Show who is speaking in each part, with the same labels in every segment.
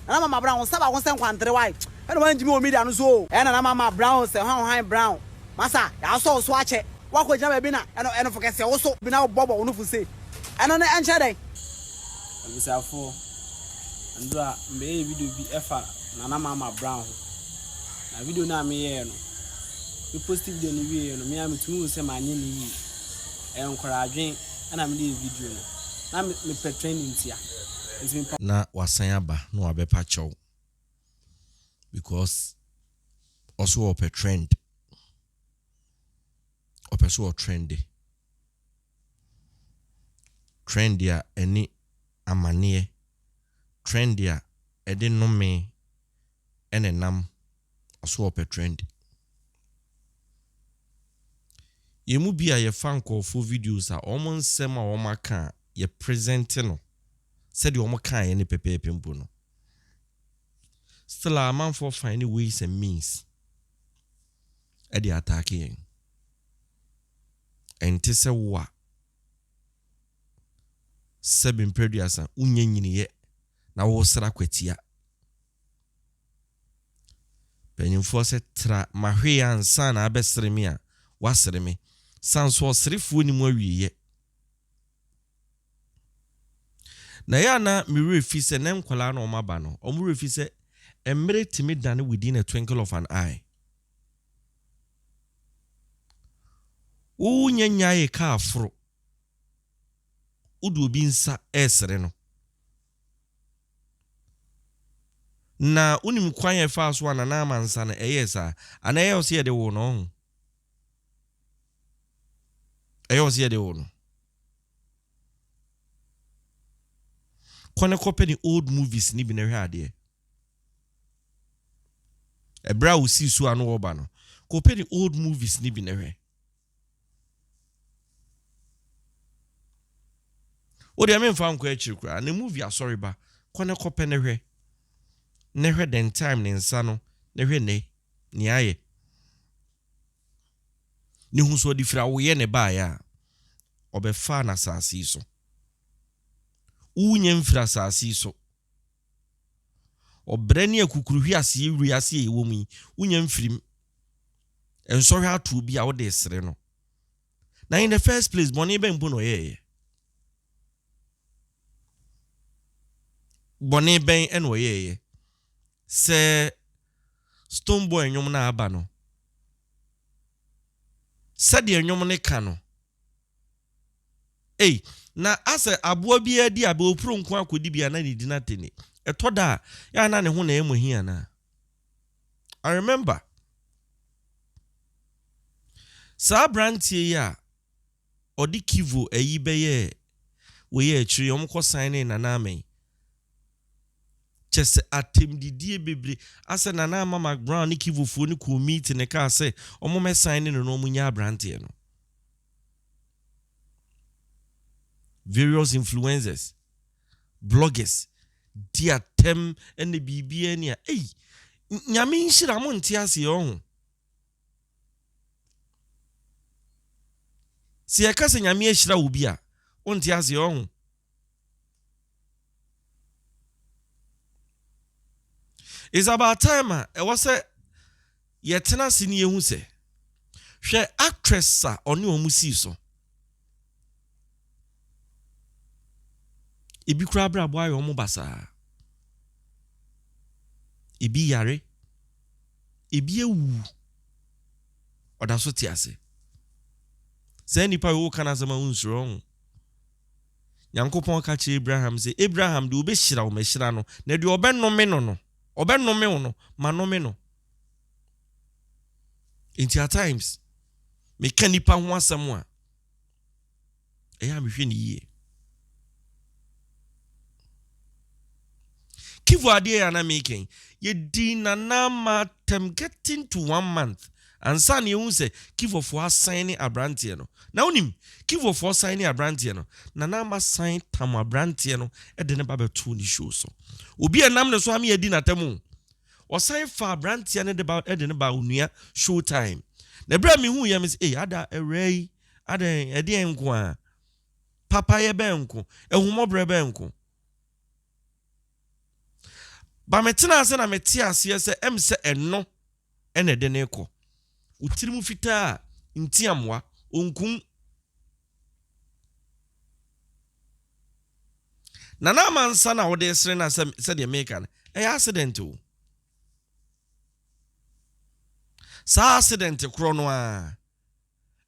Speaker 1: na mama brown saba won sen kwantre why e no wan jimi o media no so e na mama brown se han brown masa ya so ache wako jama bi na e no fokese wo so bi na bobo no fu se e no na enche den
Speaker 2: abisafo ndo a mbe video bi efa na mama brown na video na me ye no we post video ni wie no me am tumu se ma nye ni yi e nkora adwen na me dey video no na me pe training tia
Speaker 3: na wasan aba no abepa chow because also up a trend so trendy ya any amanie trend ya ede no me enenam also up a trend yemu bia ye fan call for videos a omon sema o maka ye present no said you can any pepe pimpo no. Still a man for finding ways and means at the attacking. And tisa wa 7 periods and unyen ye na wo sra kwatia. Penyin force tra mahwe ansa na abesre me a wasre me sanso srefu ni mu awiye. Na ya na mi refi se na nkwala na omaba no omu refi se emre timi dane within a twinkle of an eye wo nyanya ye ka afro udu obi nsa esere no na unim kwan ye fa so na na mansa na eyesa ana ye ose ye de wo no ose ye de wo no kone kopeni old movies ni bi na hwe ade ebra wo si so anu oba no kopeni old movies ni bi na hwe o de amemfa nko akiri kura na movie asori ba kone kopeni hwe ne hwe den time ne nsa no ne hwe ne ni aye ni hu so di fra wo ye ne ba ya obefa na sasi so unye mfira sasi so obrani akukuruhwi ase ewri ase ewo mu unye mfirim ensohwe atu bi a wo de sere no na in the first place boni ben bu no ye boni ben en wo ye se stone boy nyom na aba no se de nyom ne ka no na ase aboa bi adi abe opro nko akodi bia na ni dinatene etoda ya na ne ho na emuhia na I remember sa brantie ya odi kivo eyi beye we ye akiri omko sign na na amen chese atemdidie bebre ase na na mama McBrown ni kivo fo ni ko meet ne ka ase omo me sign no omunya brantie no various influencers, bloggers, dear tem and the BBN. Nyami nshira mo ntiase yo. Si akase nyami ehira obi a, ontiase yo. It's about time e was say yetena sini ehu se. Hwe actress a oni omusi so. Ibi kura bra boy omo basa ibi yare ibi ewu oda so tiase se nipa wo kana zama unsuro Yankopon ka che Abraham se Abraham de obehira wo mehira no na de obenome no obenome wo no manome no in at times me ka nipa ho asem a eya me hwe ni yie Kivu ade ya na making ye di na ma tem getting to 1 month and san ye say Kivu for signing abrantie no na unim Kivu for signing abrantie no na ma sign tam abrantie no e de ne ba beto ni show so obi enam ne so am ye di na temu o sign for abrantie ne de ba e de ne ba onua show time na bra mi hu ye me say ada erei ada e de enko a papa ye be enko ehumo bre be enko ba metena ase na mete ase se em se eno ene de ne ko utirimu fita ntiamwa onkum na mansa na wo de sere na se de make an accident o sa accident kro no a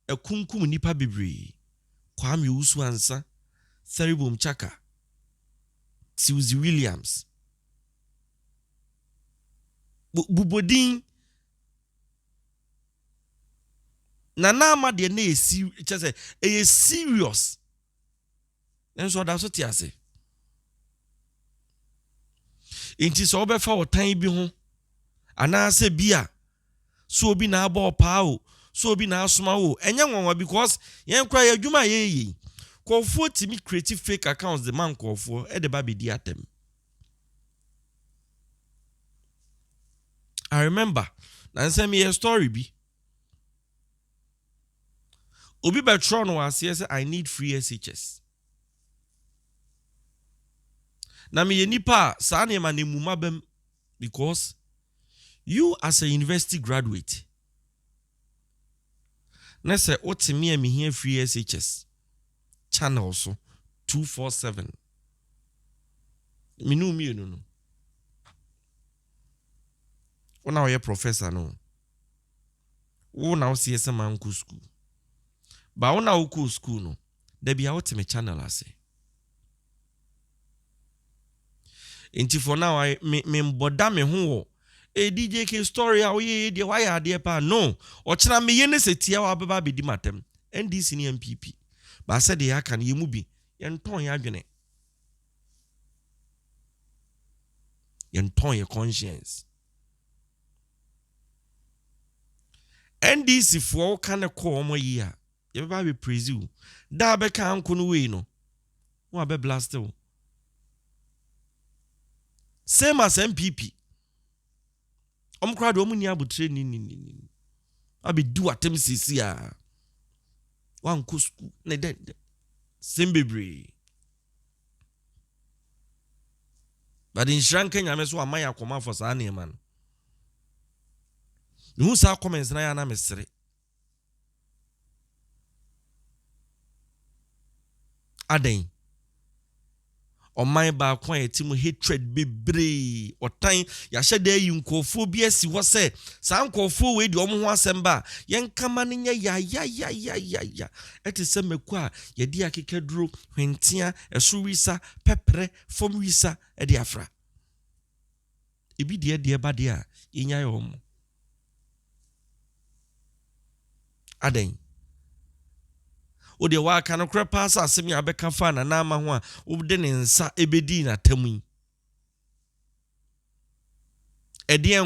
Speaker 3: ekunkum nipa bebre Kwame Usu ansa Theribum Chaka Suzy Williams Bubodin Nana ama de na serious enso da so tiase inti so obefa otan bi ho ana se bia so obi na aba opa o so obi na asoma o enye nwanwa because yen kra ya adwuma ye kofo timi creative fake accounts the man kofo e de ba be di atem. I remember na send me a story bi obi betron was say I need free SHS na me nipa sa na ma nemuma bem because you as a university graduate na say otimi me here free SHS channel so 247 minu no ona oye professor no ona o CS man ku school ba ona o ku school no da bia otimi channel ase enti for now me mboda me ho DJK story a oye de why ade pa no o kira me ye ne setia wa baba be di matem NDC ni MPP ba se de ya kan ye mu bi ye nton ya adwene ye nton ye conscience NDC for kan ko mo yi a ye baba be praise you da be kan ko no we no wa be blast o same as MPP crowd ni abutre ni abi do atem sisi a wan ko school ne de sembebre but in shrank Kenya me so amaya koma for sa na man who sa comments na ya na mesere aden oman ba kwa etimu hatred bebre otan ya hyede yi nkofo bi asi ho se sa nkofo we di omo ho asemba yen kama ne nya ya etise meku a ye di akekeduro hwentia esuwisa pepre fomwisa e di afra ebi de ba de a yenya yo mo aden o de wa kan kra pass asem ya beka fa na ama ho a o de ne nsa ebedi na tamu edien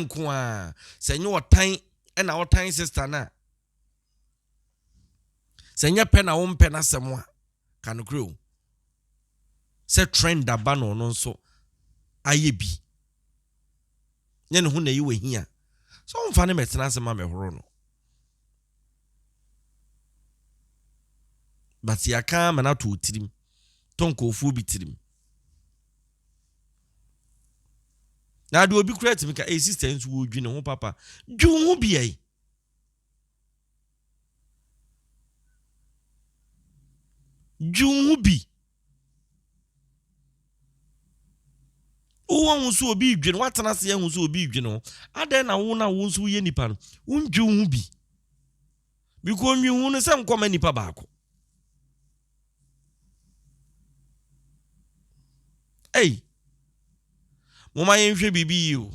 Speaker 3: nko a senye otan e na otan sister na senye pe na wo mpe na sem a kan kro se trend aba no no nso ayebi nye ne ho na yi we hia so mfa ne metena asem ma mehoro no but ya ka mana to tirim tonko fu bi tirim na do obi create me ka assistance wo dwi ne ho papa dwu ho bi ai dwu ho bi o won so obi dwi ne watana se yan so obi dwi no adan na wo so ye nipa no undwu ho bi biko nwi hu no se nkoma nipa baako hey moma yenhwe bibi o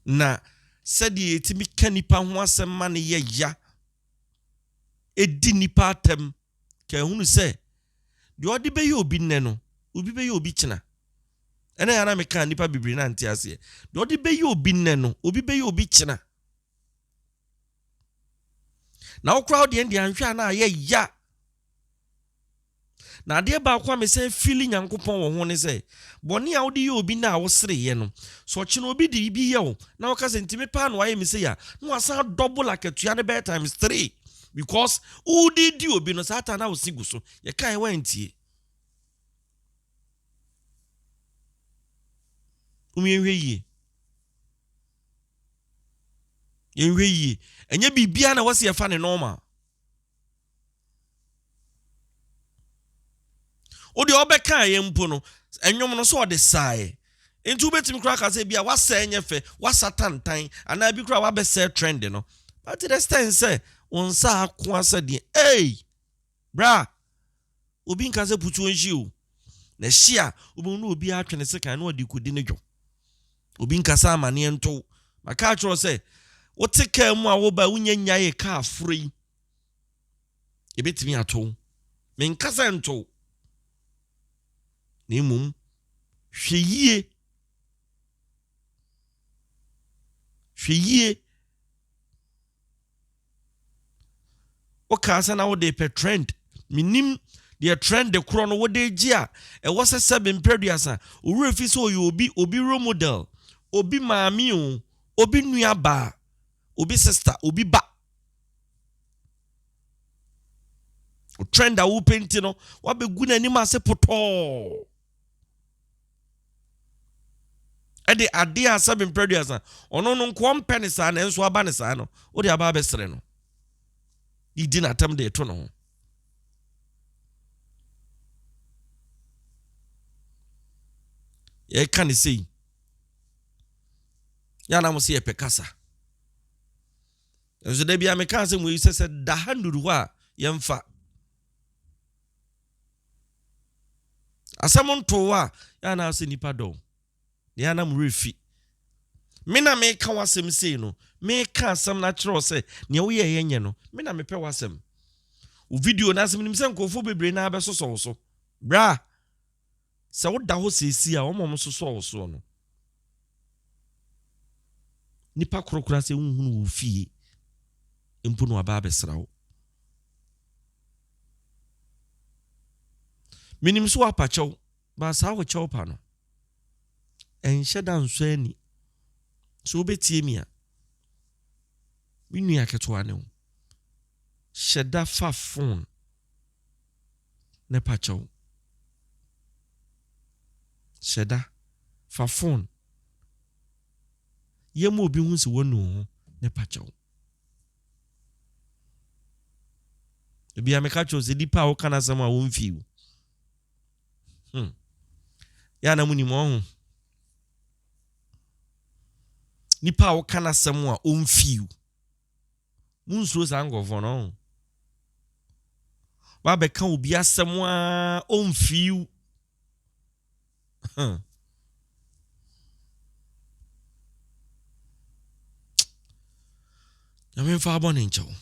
Speaker 3: na sedi etimi kanipa ho asem ma ne ye ya edi nipa atem ka hunu se de odi be ye obi nne no obi be ye obi kina ene ya na me kan nipa bibiri na nti ase de odi be ye obi nne no obi be ye obi kina na o crowd de anhwe na ye ya na de ba kwa me say feeling yankopon wo ho ne say boni a wo de obi na wo sere ye no so chi no obi de bi ye wo na wo ka se ntime pa no aye me say ya no asa double like a 200 times 3 because who did you be no sata na osigu so ye kai wantie yenhwe yi enye bibia na wase ye fa ne normal odi obeka ye mpo no enwom no so ode sae enti ubetimi kura ka se bia wasa enye fe wasa tantan ana bi kura wa be se trend no but the stand say onsa akwa se de bra obi nka se putu onhie o na hia obi no obi atwene se kan na odi kodi ne dwo obi nka sa amane ento maka atworo se wote ka mu a wo ba wunya nyaye ka afrei ebetimi ato me nka se ento ni mum hweyie okasa na wo de pe trend minim the trend the chrono wo de gia e wo se 7 period owura fi so obi role model obi maami o obi nuaba obi sister obi ba o trend a wo penti no wa be gu nani ma se poto ade ade a 7 period ono no nko mpene sa na enso aba ne sa no wo de aba be sere no idi na tam de to no ye kan sei ya na mo se pekasa enso de bia me kan se mo yi se da handuru a ye mfa asam nto a ya na se nipa do ya na mo refi me na me kan wasem sei no me kan asam na kiro se ne wo ye yenye no me na me pe wasem o video na asem nim se nkofo bebre na abeso so bra se wo da ho sesi a wo mom so no nipa krokra se unhunu wo fie empu no aba abesra wo minim so apachew ba sa wo chew pa no enhye da nso ani so betie mi a minu aketo ane wo sheda fa phone ne pachew sheda fa phone yemo obi hu se wonu ne pachew ebi ameka chose dipa wo kana sama wo mfiu ya na muni mo nipa wo kana sama wo mfiu munso sangofo no ba be kan obi asema o mfiu ya me fa abone ncho